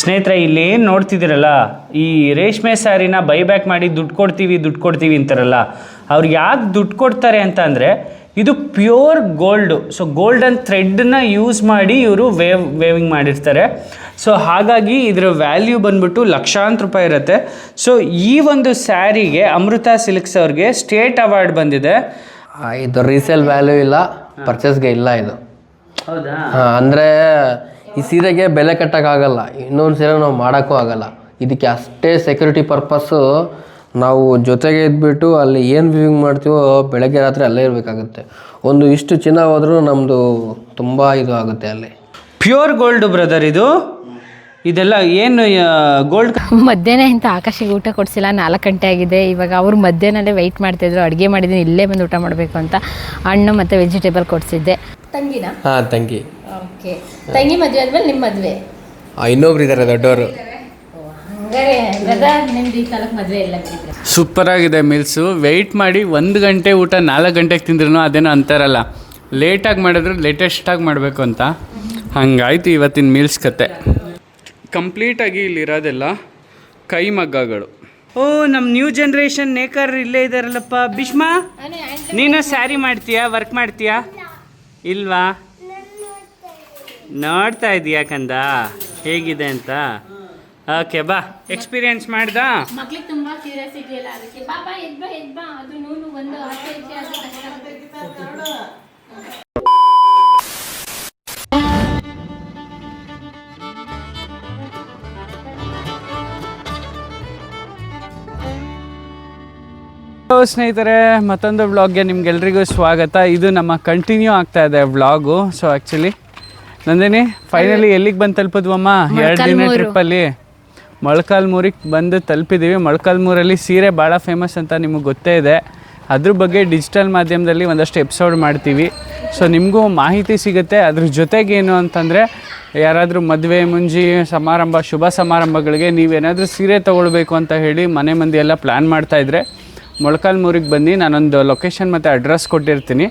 ಸ್ನೇಹಿತರೆ, ಇಲ್ಲಿ ಏನು ನೋಡ್ತಿದ್ದೀರಲ್ಲ, ಈ ರೇಷ್ಮೆ ಸ್ಯಾರಿನ ಬೈಬ್ಯಾಕ್ ಮಾಡಿ ದುಡ್ಡು ಕೊಡ್ತೀವಿ ಅಂತಾರಲ್ಲ, ಅವ್ರು ಯಾಕೆ ದುಡ್ಡು ಕೊಡ್ತಾರೆ ಅಂತ ಅಂದರೆ, ಇದು ಪ್ಯೂರ್ ಗೋಲ್ಡು. ಸೊ ಗೋಲ್ಡನ್ ಥ್ರೆಡ್ನ ಯೂಸ್ ಮಾಡಿ ಇವರು ವೇವಿಂಗ್ ಮಾಡಿರ್ತಾರೆ. ಸೊ ಹಾಗಾಗಿ ಇದರ ವ್ಯಾಲ್ಯೂ ಬಂದ್ಬಿಟ್ಟು ಲಕ್ಷಾಂತರ ರೂಪಾಯಿ ಇರುತ್ತೆ. ಸೊ ಈ ಒಂದು ಸ್ಯಾರಿಗೆ ಅಮೃತ ಸಿಲ್ಕ್ಸ್ ಅವ್ರಿಗೆ ಸ್ಟೇಟ್ ಅವಾರ್ಡ್ ಬಂದಿದೆ. ಇದು ರೀಸೇಲ್ ವ್ಯಾಲ್ಯೂ ಇಲ್ಲ, ಪರ್ಚೇಸ್ಗೆ ಇಲ್ಲ ಇದು. ಹೌದಾ? ಅಂದರೆ ಈ ಸೀರೆಗೆ ಬೆಲೆ ಕಟ್ಟೋಕ್ಕಾಗಲ್ಲ, ಇನ್ನೊಂದು ಸೀರೆ ನಾವು ಮಾಡೋಕ್ಕೂ ಆಗಲ್ಲ. ಇದಕ್ಕೆ ಅಷ್ಟೇ ಸೆಕ್ಯೂರಿಟಿ ಪರ್ಪಸ್ಸು ನಾವು ಜೊತೆಗೆ ಇದ್ಬಿಟ್ಟು ಅಲ್ಲಿ ಏನು ವಿವಿಂಗ್ ಮಾಡ್ತೀವೋ ಬೆಳಗ್ಗೆ ರಾತ್ರಿ ಅಲ್ಲೇ ಇರಬೇಕಾಗುತ್ತೆ. ಒಂದು ಇಷ್ಟು ಚಿನ್ನ ಹೋದ್ರೂ ನಮ್ಮದು ತುಂಬ ಇದು ಆಗುತ್ತೆ ಅಲ್ಲಿ. ಪ್ಯೂರ್ ಗೋಲ್ಡು ಬ್ರದರ್ ಇದು. ಇದೆಲ್ಲ ಏನು ಗೋಲ್ಡ್. ಮಧ್ಯಾಹ್ನ ಇಂಥ ಆಕಾಶಿಗೆ ಊಟ ಕೊಡಿಸಿಲ್ಲ, 4 ಗಂಟೆ ಆಗಿದೆ. ಇವಾಗ ಅವ್ರು ಮಧ್ಯಾಹ್ನಲ್ಲೇ ವೆಯ್ಟ್ ಮಾಡ್ತಾಯಿದ್ರು, ಅಡುಗೆ ಮಾಡಿದ್ದೀನಿ ಇಲ್ಲೇ ಬಂದು ಊಟ ಮಾಡಬೇಕು ಅಂತ. ಹಣ್ಣು ಮತ್ತು ವೆಜಿಟೇಬಲ್ ಕೊಡಿಸಿದ್ದೆ. ತಂಗಿನ? ಹಾಂ, ತಂಗಿ. ಓಕೆ. ತಂಗಿ ಮದುವೆ ಆದ್ಮೇಲೆ ನಿಮ್ಮ ಮದುವೆ? ಇನ್ನೊಬ್ರು ಇದ್ದಾರೆ ದೊಡ್ಡವರು. ಸೂಪರ್ ಆಗಿದೆ ಮೀಲ್ಸು. ವೆಯ್ಟ್ ಮಾಡಿ 1 ಗಂಟೆ ಊಟ 4 ಗಂಟೆಗೆ ತಿಂದ್ರೂ ಅದೇನೋ ಅಂತಾರಲ್ಲ, ಲೇಟಾಗಿ ಮಾಡಿದ್ರೆ ಲೇಟೆಸ್ಟಾಗಿ ಮಾಡಬೇಕು ಅಂತ. ಹಂಗಾಯ್ತು ಇವತ್ತಿನ ಮೀಲ್ಸ್ ಕತೆ. ಕಂಪ್ಲೀಟಾಗಿ ಇಲ್ಲಿರೋದೆಲ್ಲ ಕೈ ಮಗ್ಗಗಳು. ಓ, ನಮ್ಮ ನ್ಯೂ ಜನ್ರೇಷನ್ ನೇಕಾರ್ ಇಲ್ಲೇ ಇದ್ದಾರಲ್ಲಪ್ಪ. ಭೀಷ್ಮಾ, ನೀನು ಸ್ಯಾರಿ ಮಾಡ್ತೀಯಾ, ವರ್ಕ್ ಮಾಡ್ತೀಯಾ? ಇಲ್ವಾ? ನೋಡ್ತಾ ಇದೀಯಾ ಕಂದ ಹೇಗಿದೆ ಅಂತ? ಓಕೆ, ಬಾ. ಎಕ್ಸ್ಪೀರಿಯನ್ಸ್ ಮಾಡ್ದ? ಮಕ್ಳಿಗೆ ತುಂಬಾ ಕ್ಯೂರಿಯಾಸಿಟಿ ಇಲ್ಲ, ಅದಕ್ಕೆ ಬಾಬಾ ಎದ್ಬಾ ಅದು ನೂನು ಒಂದು ಆಸೆ ಇದೆ, ಅದು ಕಷ್ಟ. ಸ್ನೇಹಿತರೆ, ಮತ್ತೊಂದು ವ್ಲಾಗ್ಗೆ ನಿಮ್ಗೆಲ್ರಿಗೂ ಸ್ವಾಗತ. ಇದು ನಮ್ಮ ಕಂಟಿನ್ಯೂ ಆಗ್ತಾ ಇದೆ vlog. So actually Nandini, finally ಎಲ್ಲಿಗೆ ಬಂದು ತಲುಪಿದ್ವಮ್ಮ? 2 ದಿನ ಟ್ರಿಪ್ಪಲ್ಲಿ ಮೊಳಕಾಲ್ಮೂರಿಗೆ ಬಂದು ತಲುಪಿದ್ದೀವಿ. ಮೊಳಕಾಲ್ಮೂರಲ್ಲಿ ಸೀರೆ ಭಾಳ ಫೇಮಸ್ ಅಂತ ನಿಮಗೆ ಗೊತ್ತೇ ಇದೆ. ಅದ್ರ ಬಗ್ಗೆ ಡಿಜಿಟಲ್ ಮಾಧ್ಯಮದಲ್ಲಿ ಒಂದಷ್ಟು ಎಪಿಸೋಡ್ ಮಾಡ್ತೀವಿ. ಸೊ ನಿಮಗೂ ಮಾಹಿತಿ ಸಿಗುತ್ತೆ. ಅದ್ರ ಜೊತೆಗೇನು ಅಂತಂದರೆ, ಯಾರಾದರೂ ಮದುವೆ ಮುಂಜಿ ಸಮಾರಂಭ, ಶುಭ ಸಮಾರಂಭಗಳಿಗೆ ನೀವೇನಾದರೂ ಸೀರೆ ತೊಗೊಳ್ಬೇಕು ಅಂತ ಹೇಳಿ ಮನೆ ಮಂದಿ ಎಲ್ಲ ಪ್ಲ್ಯಾನ್ ಮಾಡ್ತಾಯಿದ್ರೆ ಮೊಳಕಾಲ್ಮೂರಿಗೆ ಬನ್ನಿ. ನಾನೊಂದು ಲೊಕೇಶನ್ ಮತ್ತು ಅಡ್ರೆಸ್ ಕೊಟ್ಟಿರ್ತೀನಿ.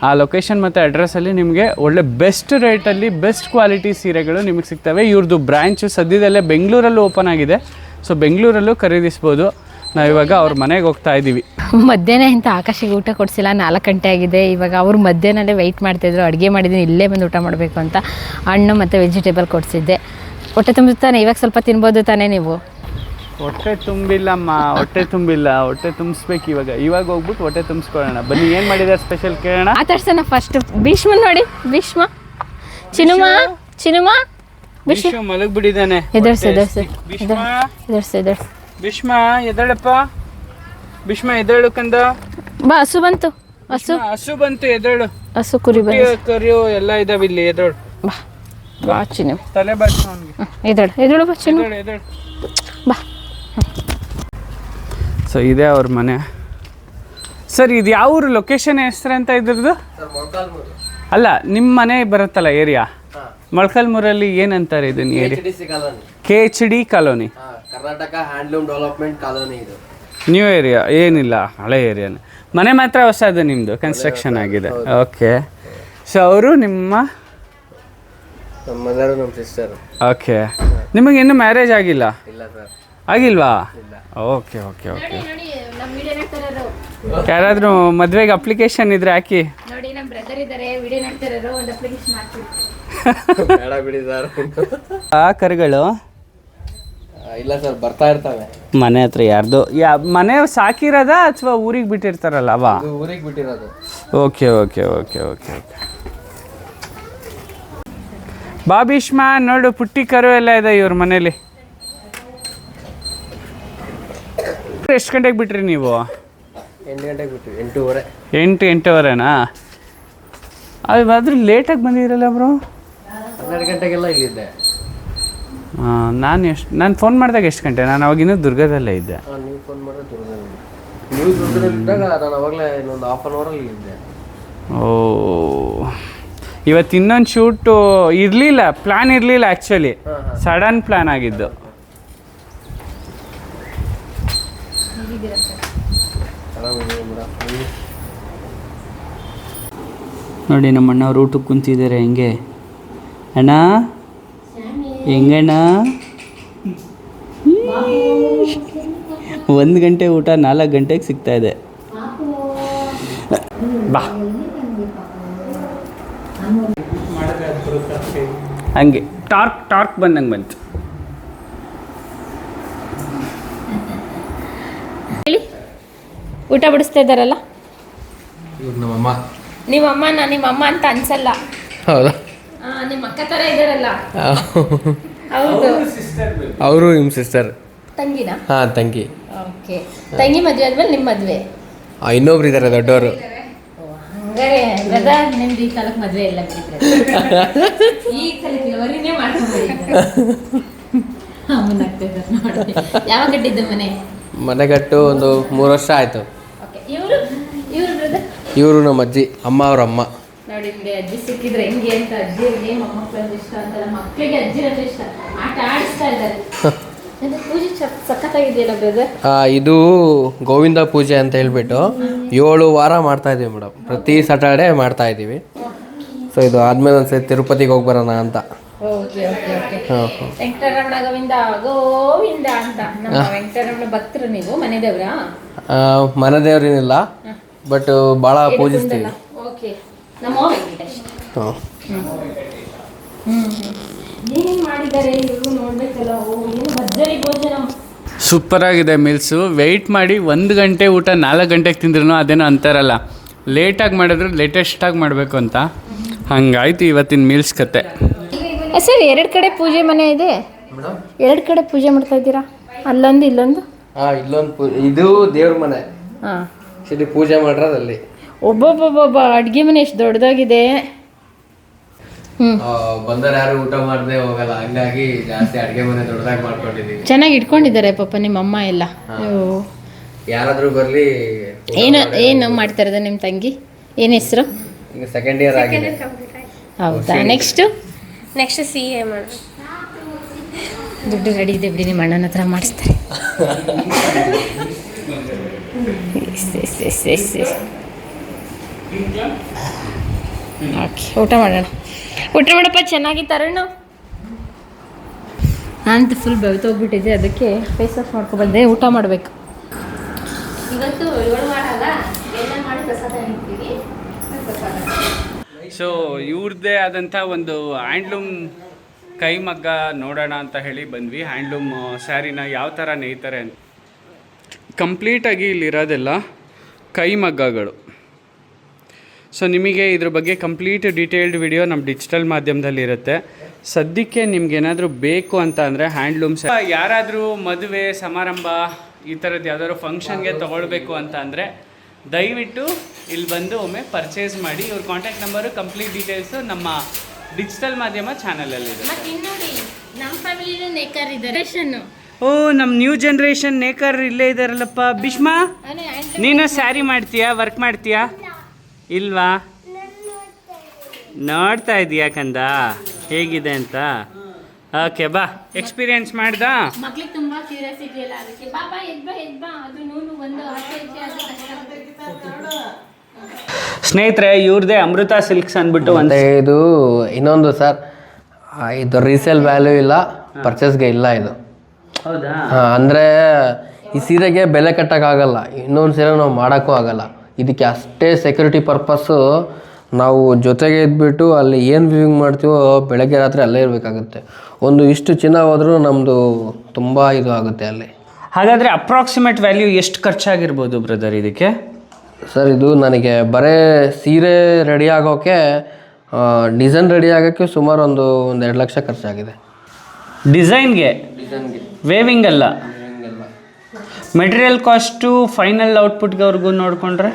ಆ ಲೊಕೇಶನ್ ಮತ್ತು ಅಡ್ರೆಸ್ಸಲ್ಲಿ ನಿಮಗೆ ಒಳ್ಳೆ ಬೆಸ್ಟ್ ರೇಟಲ್ಲಿ ಬೆಸ್ಟ್ ಕ್ವಾಲಿಟಿ ಸೀರೆಗಳು ನಿಮಗೆ ಸಿಗ್ತವೆ. ಇವ್ರದ್ದು ಬ್ರ್ಯಾಂಚು ಸದ್ಯದಲ್ಲೇ ಬೆಂಗಳೂರಲ್ಲೂ ಓಪನ್ ಆಗಿದೆ. ಸೊ ಬೆಂಗಳೂರಲ್ಲೂ ಖರೀದಿಸ್ಬೋದು. ನಾವಿವಾಗ ಅವ್ರ ಮನೆಗೆ ಹೋಗ್ತಾ ಇದ್ದೀವಿ. ಮಧ್ಯಾಹ್ನ ಇಂಥ ಆಕಾಶಿಗೆ ಊಟ ಕೊಡಿಸಿಲ್ಲ, 4 ಗಂಟೆ ಆಗಿದೆ. ಇವಾಗ ಅವ್ರು ಮಧ್ಯಾಹ್ನಲ್ಲೇ ವೆಯ್ಟ್ ಮಾಡ್ತಾಯಿದ್ರು, ಅಡುಗೆ ಮಾಡಿದ್ದೀನಿ ಇಲ್ಲೇ ಬಂದು ಊಟ ಮಾಡಬೇಕು ಅಂತ. ಹಣ್ಣು ಮತ್ತು ವೆಜಿಟೇಬಲ್ ಕೊಡಿಸಿದ್ದೆ. ಹೊಟ್ಟೆ ತುಂಬುತ್ತಾನೆ, ಇವಾಗ ಸ್ವಲ್ಪ ತಿನ್ಬೋದು ತಾನೇ ನೀವು? ಹೊಟ್ಟೆ ತುಂಬಿಲ್ಲಮ್ಮ, ಹೊಟ್ಟೆ ತುಂಬಿಸ್ಬೇಕು ಇವಾಗ ಹೋಗ್ಬಿಟ್ಟು ಹೊಟ್ಟೆ ತುಂಬಿಸ್ಕೊಳ್ಳೋಣ. ಬನ್ನಿ, ಏನು ಮಾಡಿದ್ದಾರೆ ಸ್ಪೆಷಲ್ ಕೇಳೋಣ. ಆತರ್ಸೋಣ ಫಸ್ಟ್. ಭೀಷ್ಮ ನೋಡಿ, ಭೀಷ್ಮ. ಚಿನುಮ ಭೀಷ್ಮ ಮಲಗ್ಬಿಟ್ಟಿದ್ದಾನೆ. ಭೀಷ್ಮ ಎದ್ದೇಳಪ್ಪ. ಭೀಷ್ಮ ಎದ್ದೇಳು ಕಂದ. ಬಾ, ಹಸು ಬಂತು. ಹಸು ಬಂತು, ಎದ್ದೇಳು. ಹಸು ಕುರಿ ಕರಿಯೋ ಎಲ್ಲ ಇದಾವೆ ಇಲ್ಲಿ. ಎದ್ದೇಳು. ಬಾ ಚಿನ್ನು, ತಲೆ ಬಾಚು ಅವನಿಗೆ. ಎದ್ದೇಳು ಬಾ ಚಿನ್ನು, ಬಾ. ಸೊ ಇದೆ ಅವ್ರ ಮನೆ. ಸರ್, ಇದು ಯಾವ ಊರು? ಲೊಕೇಶನ್ ಹೆಸರು ಅಂತ ಇದ್ರದ್ದು? ಅಲ್ಲ, ನಿಮ್ಮ ಮನೆ ಬರುತ್ತಲ್ಲ ಏರಿಯಾ. ಮೊಳಕಾಲ್ಮೂರಲ್ಲಿ ಏನಂತಾರೆ ಇದನ್ನ area? KHD colony, Karnataka handloom development colony. ಇದು ನ್ಯೂ ಏರಿಯಾ ಏನಿಲ್ಲ, ಹಳೆ ಏರಿಯಾನೇ. ಮನೆ ಮಾತ್ರ ಹೊಸದು, ನಿಮ್ಮದು ಕನ್ಸ್ಟ್ರಕ್ಷನ್ ಆಗಿದೆ. ಓಕೆ. ಸೊ ಅವರು ನಿಮ್ಮ ಮದರ್, ನಮ್ಮ ಸಿಸ್ಟರ್. ಓಕೆ. ನಿಮಗೆ ಇನ್ನೂ ಮ್ಯಾರೇಜ್ ಆಗಿಲ್ಲ? ಇಲ್ಲ ಸರ್. ಆಗಿಲ್ವಾ? ಓಕೆ. ಯಾರಾದರೂ ಮದುವೆಗೆ ಅಪ್ಲಿಕೇಶನ್ ಇದ್ರೆ ಹಾಕಿ. ಬೇಡ ಬಿಡಿ ಸರ್. ಆ ಕರುಗಳು ಇಲ್ಲ ಸರ್, ಬರ್ತಾ ಇರ್ತವೆ ಮನೆ ಹತ್ರ. ಯಾರ್ದು ಮನೆ ಸಾಕಿರೋದ ಅಥವಾ ಊರಿಗೆ ಬಿಟ್ಟಿರ್ತಾರಲ್ಲ ಅವ? ಊರಿಗೆ ಬಿಟ್ಟಿರೋದು. ಓಕೆ. ಬಾ ಭೀಷ್ಮ, ನೋಡು ಪುಟ್ಟಿ ಕರು ಎಲ್ಲ ಇದೆ ಇವ್ರ ಮನೇಲಿ. ಎಷ್ಟು ಗಂಟೆಗೆ ಬಿಟ್ರಿ ನೀವು? 8 ಗಂಟೆಗೆ ಬಿಟ್ವಿ. 8:30. 8:30ನಾ? ಅದಾದ್ರೂ ಲೇಟಾಗಿ ಬಂದಿರಲ್ಲ ಬ್ರೋ. 12 ಗಂಟೆಗೆಲ್ಲ ಇಲ್ಲಿದ್ದೆ. ನಾನು ಫೋನ್ ಮಾಡಿದಾಗ ಎಷ್ಟು ಗಂಟೆ? ನಾನು ಅವಾಗಿನ್ನೂ ದುರ್ಗದಲ್ಲೇ ಇದ್ದೆ. ನೀವು ಫೋನ್ ಮಾಡಿದ್ರೆ ದುರ್ಗದಲ್ಲಿ. ನೀವು ದುರ್ಗದಲ್ಲಿದ್ದಾಗ ನಾನು ಅವಾಗಲೇ ಇನ್ನೊಂದು ಹಾಫ್ ಆನ್ ಅವರಲ್ಲಿ ಇದ್ದೆ. ಓ, ಇವತ್ತು ಇನ್ನೊಂದು ಶೂಟು ಇರಲಿಲ್ಲ, ಪ್ಲ್ಯಾನ್ ಇರಲಿಲ್ಲ ಆ್ಯಕ್ಚುಲಿ. ಸಡನ್ ಪ್ಲ್ಯಾನ್ ಆಗಿದ್ದು. ನೋಡಿ, ನಮ್ಮ ಅಣ್ಣವ್ರು ಊಟಕ್ಕೆ ಕುಂತಿದ್ದಾರೆ. ಹೆಂಗೆ ಅಣ್ಣ? ಹೆಂಗಣ್ಣ? 1 ಗಂಟೆ ಊಟ 4 ಗಂಟೆಗೆ ಸಿಗ್ತಾ ಇದೆ. ಬಾ ಹಂಗೆ ಟಾರ್ಕ್ ಬಂದಂಗೆ ಬಂತು. ಹೇಳಿ, ಊಟ ಬಡಿಸ್ತಾ ಇದ್ದಾರಲ್ಲ ನಮ್ಮಮ್ಮ. ನಿಮ್ಮಮ್ಮ ಅಂತ ಅನ್ಸಲ್ಲ. ಹೌದಾ? ನಿಮ್ಮ ಅಕ್ಕ ಥರ ಇದ್ದಾರಲ್ಲ. ಹೌದು. ಅವರು ನಿಮ್ಮ ಸಿಸ್ಟರ್. ತಂಗಿನಾ? ಹಾಂ, ತಂಗಿ. ಓಕೆ. ತಂಗಿ ಮದುವೆ ಆದ್ಮೇಲೆ ನಿಮ್ಮ ಮದುವೆ? ಇನ್ನೊಬ್ರು ಇದ್ದಾರೆ ದೊಡ್ಡವರು. ಹಂಗಾರೆ ಬ್ರದರ್ ನಿಮ್ದು ಈ ಕಾಲಕ್ಕೆ ಮದುವೆ ಇಲ್ಲ ಬಿಟ್ಟಿದ್ರೆ ಈ ಕಾಲಕ್ಕೆ ಅವರಿನೇ ಮಾಡ್ಕೊಂಡ್ಬಿಟ್ಟಿದ್ದಾರೆ. ಅಮ್ಮನ ಆಗ್ತಿದ್ದಾರೆ ನೋಡಿ. ಯಾವಾಗ ಕಟ್ಟಿದ್ದು ಮನೆಗಟ್ಟು ಒಂದು 3 ವರ್ಷ ಆಯಿತು. ಓಕೆ. ಇವರು ಬ್ರದರ್? ಇವರು ನಮ್ಮ ಅಜ್ಜಿ, ಅಮ್ಮ ಅವ್ರ ಅಮ್ಮ. ನೋಡಿ, ನಿಮಗೆ ಅಜ್ಜಿ ಸಿಕ್ಕಿದ್ರೆ ಹೆಂಗೆ ಅಂತ. ಅಜ್ಜಿಗೆ ಮೊಮ್ಮಕ್ಕಳು ಇಷ್ಟ ಅಂತಲ್ಲ, ಮಕ್ಕಳಿಗೆ ಅಜ್ಜಿ ಅಂದ್ರೆ ಇಷ್ಟ. ಆಟ ಆಡಿಸ್ತಾ ಇದ್ದಾರೆ. ಪೂಜೆ ಸಖತ್ತಾಗಿದೆಯಲ್ಲ ಬ್ರದರ್? ಇದು ಗೋವಿಂದ ಪೂಜೆ ಅಂತ ಹೇಳ್ಬಿಟ್ಟು 7 ವಾರ ಮಾಡ್ತಾ ಇದೀವಿ ಮೇಡಮ್. ಪ್ರತಿ ಸ್ಯಾಟರ್ಡೆ ಮಾಡ್ತಾ ಇದ್ದೀವಿ. ಸೊ ಇದು ಆದ್ಮೇಲೆ ಒಂದ್ಸರಿ ತಿರುಪತಿಗೆ ಹೋಗಿ ಬರೋಣ ಅಂತ. Okay okay okay. Venkataramana Govinda Govinda ಅಂತ. ನಮ್ಮ ವೆಂಕಟರಮಣ ಭಕ್ತರು ನೀವು? ಮನೆ ದೇವ್ರಾ? ಮನೆ ದೇವ್ರೇನಿಲ್ಲ, ಬಟ್ ಭಾಳ ಪೂಜಿಸ್ತೀವಿ. ಓಕೆ. ನಮ್ಮ ವೆಂಕಟೇಶ್. ಏನೇನು ಮಾಡಿದ್ದಾರೆ ಇವರು ನೋಡ್ಬೇಕಲ್ಲ. ಏನು ಭರ್ಜರಿ ಭೋಜನ. ಸೂಪರ್ ಆಗಿದೆ ಮೀಲ್ಸು. ವೆಯ್ಟ್ ಮಾಡಿ 1 ಗಂಟೆ ಊಟ 4 ಗಂಟೆಗೆ ತಿಂದ್ರೂ ಅದೇನೋ ಅಂತಾರಲ್ಲ, ಲೇಟಾಗಿ ಮಾಡಿದ್ರೆ ಲೇಟೆಸ್ಟಾಗಿ ಮಾಡಬೇಕು ಅಂತ. ಹಂಗಾಯ್ತು ಇವತ್ತಿನ ಮೀಲ್ಸ್ ಕತೆ. ಸರ್, 2 ಕಡೆ ಪೂಜೆ ಮನೆ ಇದೆ. 2 ಕಡೆ ಪೂಜೆ ಮಾಡ್ತಾ ಇದ್ದೀರಾ? ಅಲ್ಲೊಂದು ಇಲ್ಲೊಂದು? ಇಲ್ಲೊಂದು ಇದು ದೇವ್ರ ಮನೆ. ಹಾಂ, ಇಲ್ಲಿ ಪೂಜೆ ಮಾಡಿರೋದಲ್ಲಿ. ಒಬ್ಬೊಬ್ಬೊಬ್ಬೊಬ್ಬ ಅಡುಗೆ ಮನೆ ಎಷ್ಟು ದೊಡ್ಡದಾಗಿದೆ. ಬಂದರೆ ಯಾರು ಊಟ ಮಾಡದೆ ಹೋಗಲ್ಲ, ಹಂಗಾಗಿ ಜಾಸ್ತಿ ಅಡುಗೆ ಮನೆ ದೊಡ್ಡದಾಗಿ ಮಾಡ್ಕೊಂಡಿದ್ದೀವಿ. ಚೆನ್ನಾಗಿ ಇಟ್ಕೊಂಡಿದ್ದಾರೆ ಪಾಪ ನಿಮ್ಮ ಅಮ್ಮ ಎಲ್ಲ. ಯಾರಾದರೂ ಬರಲಿ. ಏನು ಮಾಡ್ತಾ ಇರೋದು ನಿಮ್ಮ ತಂಗಿ? ಏನು ಹೆಸರು? ಈಗ 2nd ಇಯರ್ ಆಗಿದೆ. ಹೌದಾ? ನೆಕ್ಸ್ಟ್ CA ಮಾಡಿ. ದುಡ್ಡು ರೆಡಿ ಇದೆ ಬಿಡಿ, ನಿಮ್ಮ ಅಣ್ಣನ ಹತ್ರ ಮಾಡಿಸ್ತಾರೆ. ಓಕೆ, ಊಟ ಮಾಡೋಣ. ಊಟ ಮಾಡಪ್ಪ, ಚೆನ್ನಾಗಿತ್ತು ಅರುಣ್. ನಾನಂತೂ ಫುಲ್ ಬೆವ್ತೋಗ್ಬಿಟ್ಟಿದ್ದೆ, ಅದಕ್ಕೆ ಫೇಸ್ ವಾಶ್ ಮಾಡ್ಕೊಬಂದೆ. ಊಟ ಮಾಡಬೇಕು ಇವತ್ತು. ಸೊ ಇವ್ರದ್ದೇ ಆದಂಥ ಒಂದು ಹ್ಯಾಂಡ್ಲೂಮ್ ಕೈಮಗ್ಗ ನೋಡೋಣ ಅಂತ ಹೇಳಿ ಬಂದ್ವಿ. ಹ್ಯಾಂಡ್ಲೂಮ್ ಸ್ಯಾರಿನ ಯಾವ ಥರ ನೇಯ್ತಾರೆ ಅಂತ. ಕಂಪ್ಲೀಟಾಗಿ ಇಲ್ಲಿರೋದೆಲ್ಲ ಕೈಮಗ್ಗಗಳು. ಸೊ ನಿಮಗೆ ಇದ್ರ ಬಗ್ಗೆ ಕಂಪ್ಲೀಟ್ ಡೀಟೇಲ್ಡ್ ವಿಡಿಯೋ ನಮ್ಮ ಡಿಜಿಟಲ್ ಮಾಧ್ಯಮದಲ್ಲಿ ಇರುತ್ತೆ. ಸದ್ಯಕ್ಕೆ ನಿಮ್ಗೇನಾದರೂ ಬೇಕು ಅಂತ ಅಂದರೆ ಹ್ಯಾಂಡ್ಲೂಮ್ಸ್, ಯಾರಾದರೂ ಮದುವೆ ಸಮಾರಂಭ ಈ ಥರದ್ದು ಯಾವ್ದಾದ್ರು ಫಂಕ್ಷನ್ಗೆ ತೊಗೊಳ್ಬೇಕು ಅಂತ ಅಂದರೆ ದಯವಿಟ್ಟು ಇಲ್ಲಿ ಬಂದು ಒಮ್ಮೆ ಪರ್ಚೇಸ್ ಮಾಡಿ. ಇವ್ರ ಕಾಂಟ್ಯಾಕ್ಟ್ ನಂಬರು, ಕಂಪ್ಲೀಟ್ ಡೀಟೇಲ್ಸು ನಮ್ಮ ಡಿಜಿಟಲ್ ಮಾಧ್ಯಮ ಚಾನಲಲ್ಲಿದೆ. ನಮ್ಮ ಫ್ಯಾಮಿಲಿನೂ ನೇಕಾರ್ ಇದ್ದಾರೆ. ಓ, ನಮ್ಮ ನ್ಯೂ ಜನ್ರೇಷನ್ ನೇಕಾರ್ ಇಲ್ಲೇ ಇದ್ದಾರಲ್ಲಪ್ಪ. ಭೀಷ್ಮಾ, ನೀನು ಸ್ಯಾರಿ ಮಾಡ್ತೀಯಾ, ವರ್ಕ್ ಮಾಡ್ತೀಯಾ? ಇಲ್ವಾ? ನೋಡ್ತಾ ಇದೀಯಾ ಕಂದ ಹೇಗಿದೆ ಅಂತ? ಓಕೆ, ಬಾ. ಎಕ್ಸ್ಪೀರಿಯನ್ಸ್ ಮಾಡ್ದಾ? ಮಕ್ಳಿಗೆ ತುಂಬಾ ಕ್ಯೂರಿಯಾಸಿಟಿ ಅಲ್ಲ, ಅದಕ್ಕೆ ಬಾಬಾ ಎದ್ಬಾ ಅದು ನೂನು ಒಂದು ಸ್ನೇಹಿತರೆ, ಇವ್ರದೇ ಅಮೃತ ಸಿಲ್ಕ್ಸ್ ಅಂದ್ಬಿಟ್ಟು ಒಂದು ಇದು ಇನ್ನೊಂದು ಸರ್, ಇದು ರೀಸೇಲ್ ವ್ಯಾಲ್ಯೂ ಇಲ್ಲ, ಪರ್ಚೇಸ್ಗೆ ಇಲ್ಲ ಇದು. ಹೌದಾ? ಅಂದರೆ ಈ ಸೀರೆಗೆ ಬೆಲೆ ಕಟ್ಟೋಕ್ಕಾಗಲ್ಲ, ಇನ್ನೊಂದು ಸೀರೆ ನಾವು ಮಾಡೋಕ್ಕೂ ಆಗಲ್ಲ. ಇದಕ್ಕೆ ಅಷ್ಟೇ ಸೆಕ್ಯೂರಿಟಿ ಪರ್ಪಸ್ಸು. ನಾವು ಜೊತೆಗೆ ಇದ್ಬಿಟ್ಟು ಅಲ್ಲಿ ಏನು ವ್ಯೂವಿಂಗ್ ಮಾಡ್ತೀವೋ ಬೆಳಗ್ಗೆ ರಾತ್ರಿ ಅಲ್ಲೇ ಇರಬೇಕಾಗುತ್ತೆ. ಇಷ್ಟು ಚಿನ್ನ ಹೋದ್ರೂ ನಮ್ಮದು ತುಂಬ ಇದು ಆಗುತ್ತೆ ಅಲ್ಲಿ. ಹಾಗಾದರೆ ಅಪ್ರಾಕ್ಸಿಮೇಟ್ ವ್ಯಾಲ್ಯೂ ಎಷ್ಟು ಖರ್ಚಾಗಿರ್ಬೋದು ಬ್ರದರ್ ಇದಕ್ಕೆ? ಸರ್, ಇದು ನನಗೆ ಬರೀ ಸೀರೆ ರೆಡಿ ಆಗೋಕ್ಕೆ, ಡಿಸೈನ್ ರೆಡಿ ಆಗೋಕ್ಕೆ ಸುಮಾರು ಒಂದು 2 ಲಕ್ಷ ಖರ್ಚಾಗಿದೆ. ಡಿಸೈನ್ಗೆ? ವೇವಿಂಗ್ ಅಲ್ಲ, ಮೆಟೀರಿಯಲ್ ಕಾಸ್ಟು ಫೈನಲ್ ಔಟ್ಪುಟ್ಗೆ ನೋಡಿಕೊಂಡ್ರೆ?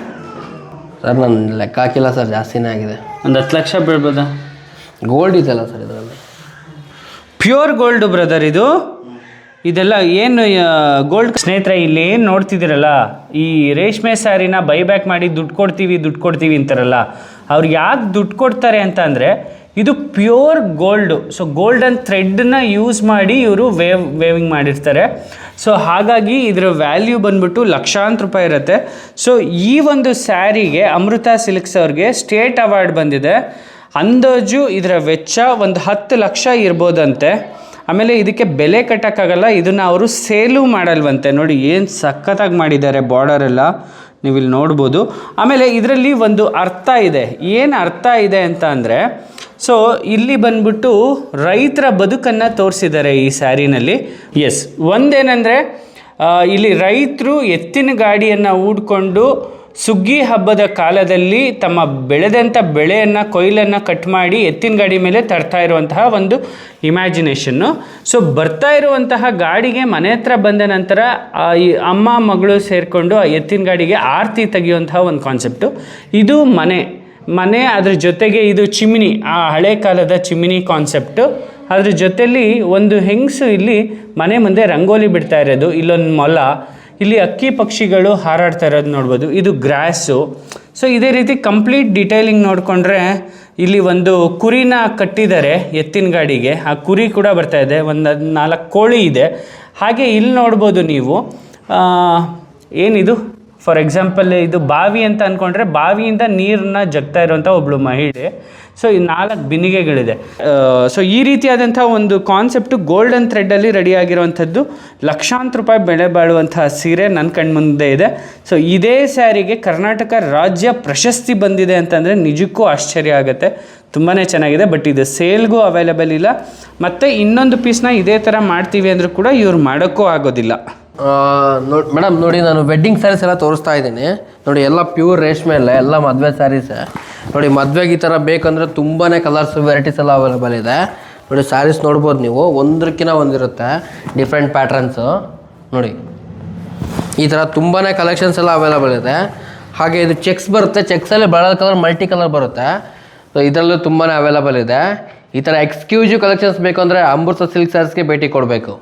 ಸರ್, ನಾನು ಲೆಕ್ಕ ಹಾಕಿಲ್ಲ ಸರ್, ಜಾಸ್ತಿನೇ ಆಗಿದೆ. ಒಂದು 10 ಲಕ್ಷ ಬೀಳ್ಬೋದಾ? ಗೋಲ್ಡ್ ಇದೆಲ್ಲ ಸರ್ ಇದರಲ್ಲಿ? ಪ್ಯೂರ್ ಗೋಲ್ಡು ಬ್ರದರ್ ಇದು. ಇದೆಲ್ಲ ಏನು ಗೋಲ್ಡ್. ಸ್ನೇಹಿತರೆ, ಇಲ್ಲಿ ಏನು ನೋಡ್ತಿದ್ದೀರಲ್ಲ, ಈ ರೇಷ್ಮೆ ಸ್ಯಾರಿನ ಬೈಬ್ಯಾಕ್ ಮಾಡಿ ದುಡ್ಡು ಕೊಡ್ತೀವಿ ಅಂತಾರಲ್ಲ, ಅವ್ರು ಯಾಕೆ ದುಡ್ಡು ಕೊಡ್ತಾರೆ ಅಂತ ಅಂದರೆ ಇದು ಪ್ಯೂರ್ ಗೋಲ್ಡು. ಸೊ ಗೋಲ್ಡನ್ ಥ್ರೆಡ್ನ ಯೂಸ್ ಮಾಡಿ ಇವರು ವೇವಿಂಗ್ ಮಾಡಿರ್ತಾರೆ. ಸೊ ಹಾಗಾಗಿ ಇದರ ವ್ಯಾಲ್ಯೂ ಬಂದ್ಬಿಟ್ಟು ಲಕ್ಷಾಂತರ ರೂಪಾಯಿ ಇರುತ್ತೆ. ಸೊ ಈ ಒಂದು ಸ್ಯಾರಿಗೆ ಅಮೃತ ಸಿಲ್ಕ್ಸ್ ಅವ್ರಿಗೆ ಸ್ಟೇಟ್ ಅವಾರ್ಡ್ ಬಂದಿದೆ. ಅಂದಾಜು ಇದರ ವೆಚ್ಚ ಒಂದು 10 ಲಕ್ಷ ಇರ್ಬೋದಂತೆ. ಆಮೇಲೆ ಇದಕ್ಕೆ ಬೆಲೆ ಕಟ್ಟೋಕ್ಕಾಗಲ್ಲ, ಇದನ್ನು ಅವರು ಸೇಲು ಮಾಡಲ್ವಂತೆ. ನೋಡಿ ಏನು ಸಖತ್ತಾಗಿ ಮಾಡಿದ್ದಾರೆ ಬಾರ್ಡರ್ ಎಲ್ಲ, ನೀವು ಇಲ್ಲಿ ನೋಡ್ಬೋದು. ಆಮೇಲೆ ಇದರಲ್ಲಿ ಒಂದು ಅರ್ಥ ಇದೆ. ಏನು ಅರ್ಥ ಇದೆ ಅಂತ ಅಂದರೆ, ಸೊ ಇಲ್ಲಿ ಬಂದ್ಬಿಟ್ಟು ರೈತರ ಬದುಕನ್ನು ತೋರಿಸಿದ್ದಾರೆ ಈ ಸ್ಯಾರಿನಲ್ಲಿ. ಎಸ್, ಒಂದೇನೆಂದರೆ ಇಲ್ಲಿ ರೈತರು ಎತ್ತಿನ ಗಾಡಿಯನ್ನು ಹೂಡ್ಕೊಂಡು ಸುಗ್ಗಿ ಹಬ್ಬದ ಕಾಲದಲ್ಲಿ ತಮ್ಮ ಬೆಳೆದಂಥ ಬೆಳೆಯನ್ನು ಕೊಯ್ಲನ್ನು ಕಟ್ ಮಾಡಿ ಎತ್ತಿನ ಗಾಡಿ ಮೇಲೆ ತರ್ತಾ ಇರುವಂತಹ ಒಂದು ಇಮ್ಯಾಜಿನೇಷನ್ನು. ಸೊ ಬರ್ತಾ ಇರುವಂತಹ ಗಾಡಿಗೆ ಮನೆ ಹತ್ರ ಬಂದ ನಂತರ ಈ ಅಮ್ಮ ಮಗಳು ಸೇರಿಕೊಂಡು ಆ ಎತ್ತಿನ ಗಾಡಿಗೆ ಆರತಿ ತೆಗೆಯುವಂತಹ ಒಂದು ಕಾನ್ಸೆಪ್ಟು. ಇದು ಮನೆ ಅದ್ರ ಜೊತೆಗೆ ಇದು ಚಿಮಿನಿ, ಆ ಹಳೆ ಕಾಲದ ಚಿಮಿನಿ ಕಾನ್ಸೆಪ್ಟು. ಅದ್ರ ಜೊತೆಲಿ ಒಂದು ಹೆಂಗಸು ಇಲ್ಲಿ ಮನೆ ಮುಂದೆ ರಂಗೋಲಿ ಬಿಡ್ತಾ ಇರೋದು, ಇಲ್ಲೊಂದು ಮೊಲ, ಇಲ್ಲಿ ಅಕ್ಕಿ ಪಕ್ಷಿಗಳು ಹಾರಾಡ್ತಾ ಇರೋದು ನೋಡ್ಬೋದು. ಇದು ಗ್ರಾಸು. ಸೊ ಇದೇ ರೀತಿ ಕಂಪ್ಲೀಟ್ ಡೀಟೇಲಿಂಗ್ ನೋಡಿಕೊಂಡ್ರೆ ಇಲ್ಲಿ ಒಂದು ಕುರಿನ ಕಟ್ಟಿದ್ದಾರೆ ಎತ್ತಿನ ಗಾಡಿಗೆ, ಆ ಕುರಿ ಕೂಡ ಬರ್ತಾ ಇದೆ, ಒಂದು 4 ಕೋಳಿ ಇದೆ. ಹಾಗೆ ಇಲ್ಲಿ ನೋಡ್ಬೋದು ನೀವು, ಏನಿದು ಫಾರ್ ಎಕ್ಸಾಂಪಲ್ ಇದು ಬಾವಿ ಅಂತ ಅಂದ್ಕೊಂಡ್ರೆ ಬಾವಿಯಿಂದ ನೀರನ್ನ ಜಗ್ತಾ ಇರುವಂಥ ಒಬ್ಬಳು ಮಹಿಳೆ. ಸೊ ಈ 4 ಬಿನಿಗೆಗಳಿದೆ. ಸೊ ಈ ರೀತಿಯಾದಂಥ ಒಂದು ಕಾನ್ಸೆಪ್ಟು ಗೋಲ್ಡನ್ ಥ್ರೆಡ್ಡಲ್ಲಿ ರೆಡಿಯಾಗಿರುವಂಥದ್ದು, ಲಕ್ಷಾಂತರ ರೂಪಾಯಿ ಬೆಲೆ ಬಾಳುವಂತಹ ಸೀರೆ ನನ್ನ ಕಣ್ಮುಂದೆ ಇದೆ. ಸೊ ಇದೇ ಸ್ಯಾರಿಗೆ ಕರ್ನಾಟಕ ರಾಜ್ಯ ಪ್ರಶಸ್ತಿ ಬಂದಿದೆ ಅಂತಂದರೆ ನಿಜಕ್ಕೂ ಆಶ್ಚರ್ಯ ಆಗುತ್ತೆ. ತುಂಬಾ ಚೆನ್ನಾಗಿದೆ. ಬಟ್ ಇದು ಸೇಲ್ಗೂ ಅವೈಲೇಬಲ್ ಇಲ್ಲ. ಮತ್ತು ಇನ್ನೊಂದು ಪೀಸ್ನ ಇದೇ ಥರ ಮಾಡ್ತೀವಿ ಅಂದರೂ ಕೂಡ ಇವ್ರು ಮಾಡೋಕ್ಕೂ ಆಗೋದಿಲ್ಲ. ಮೇಡಮ್ ನೋಡಿ, ನಾನು ವೆಡ್ಡಿಂಗ್ ಸ್ಯಾರೀಸ್ ಎಲ್ಲ ತೋರಿಸ್ತಾ ಇದ್ದೀನಿ ನೋಡಿ. ಎಲ್ಲ ಪ್ಯೂರ್ ರೇಷ್ಮೆ ಅಲ್ಲ, ಎಲ್ಲ ಮದುವೆ ಸ್ಯಾರೀಸೇ ನೋಡಿ. ಮದುವೆಗೆ ಈ ಥರ ಬೇಕಂದರೆ ತುಂಬಾ ಕಲರ್ಸ್ ವೆರೈಟೀಸ್ ಎಲ್ಲ ಅವೈಲೇಬಲ್ ಇದೆ ನೋಡಿ. ಸ್ಯಾರೀಸ್ ನೋಡ್ಬೋದು ನೀವು, ಒಂದಕ್ಕಿಂತ ಒಂದಿರುತ್ತೆ ಡಿಫ್ರೆಂಟ್ ಪ್ಯಾಟ್ರನ್ಸು ನೋಡಿ. ಈ ಥರ ತುಂಬಾ ಕಲೆಕ್ಷನ್ಸ್ ಎಲ್ಲ ಅವೈಲೇಬಲ್ ಇದೆ. ಹಾಗೆ ಇದು ಚೆಕ್ಸ್ ಬರುತ್ತೆ, ಚೆಕ್ಸಲ್ಲಿ ಕಲರ್ ಮಲ್ಟಿ ಕಲರ್ ಬರುತ್ತೆ. ಸೊ ಇದರಲ್ಲೂ ತುಂಬಾ ಅವೈಲೇಬಲ್ ಇದೆ. ಈ ಥರ ಎಕ್ಸ್ಕ್ಲೂಸಿವ್ ಕಲೆಕ್ಷನ್ಸ್ ಬೇಕು ಅಂದರೆ ಅಮೃತ ಸಿಲ್ಕ್ ಸ್ಯಾರೀಸ್ಗೆ ಭೇಟಿ ಕೊಡಬೇಕು.